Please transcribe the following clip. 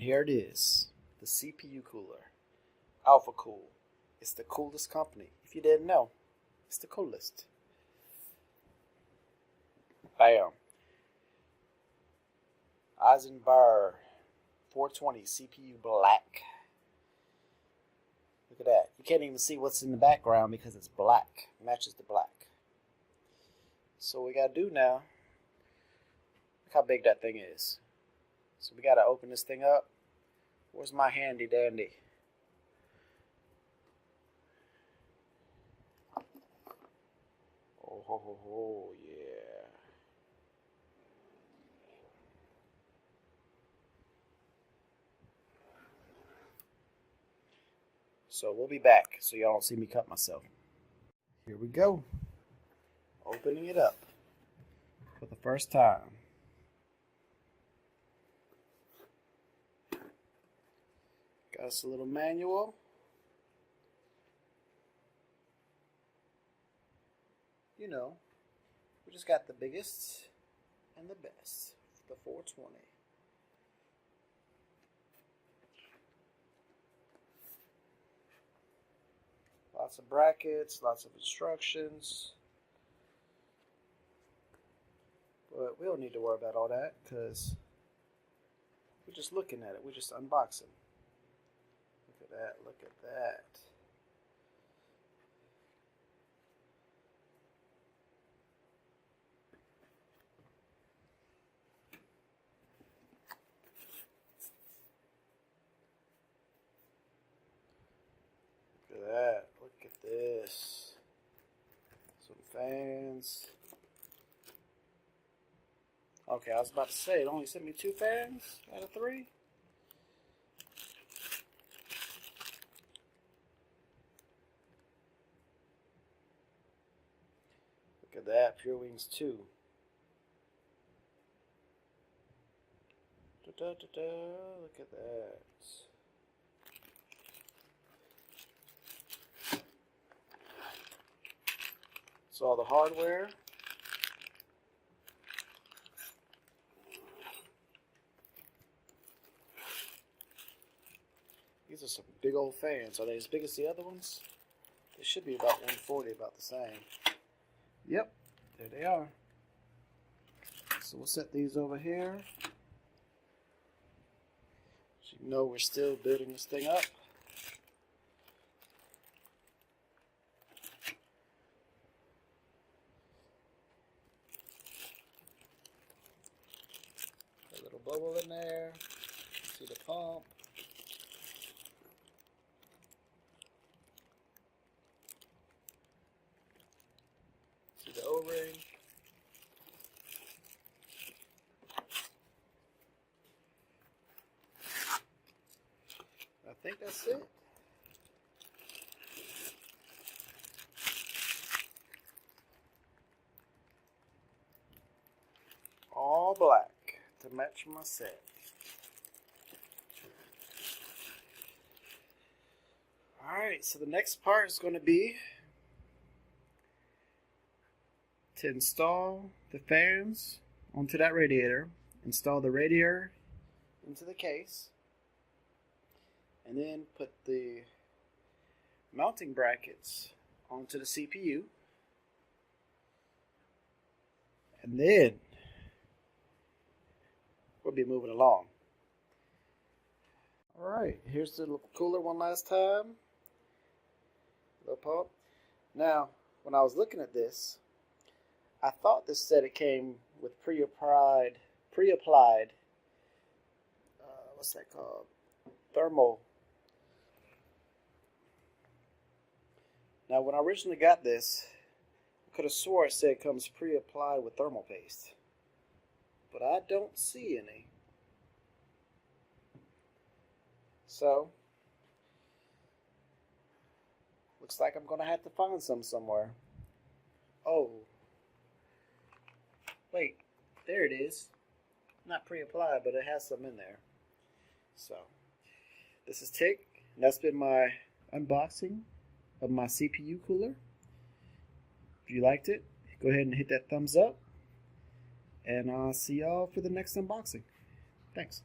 And here it is, the CPU cooler, Alphacool. It's the coolest company. If you didn't know, it's the coolest. Bam. Eisbaer 420 CPU black. Look at that. You can't even see what's in the background because it's black. Matches the black. So what we gotta do now, look how big that thing is. So we gotta open this thing up. Where's my handy dandy? Oh ho ho ho, yeah. So we'll be back so y'all don't see me cut myself. Here we go. Opening it up for the first time. Got us a little manual. You know, we just got the biggest and the best, the 420. Lots of brackets, lots of instructions. But we don't need to worry about all that because we're just looking at it. We're just unboxing. Look at that. Look at that. Look at that. Look at this. Some fans. Okay, I was about to say, it only sent me 2 fans out of 3. Look at that, Pure Wings 2. Look at that. So all the hardware. These are some big old fans. Are they as big as the other ones? They should be about 140, about the same. Yep, there they are. So we'll set these over here. So you know we're still building this thing up. A little bubble in there. See the pump. The O-ring. I think that's it. All black to match my set. Alright, so the next part is going to be to install the fans onto that radiator, install the radiator into the case, and then put the mounting brackets onto the CPU, and then we'll be moving along. Alright, here's the cooler one last time. Little pump. Now, when I was looking at this, I thought this said it came with pre-applied, what's that called? Thermal. Now, when I originally got this, I could have swore it said it comes pre-applied with thermal paste, but I don't see any. So, looks like I'm going to have to find some somewhere. Oh. Wait, there it is. Not pre-applied, but it has some in there. So, this is Tick, and that's been my unboxing of my CPU cooler. If you liked it, go ahead and hit that thumbs up, and I'll see y'all for the next unboxing. Thanks.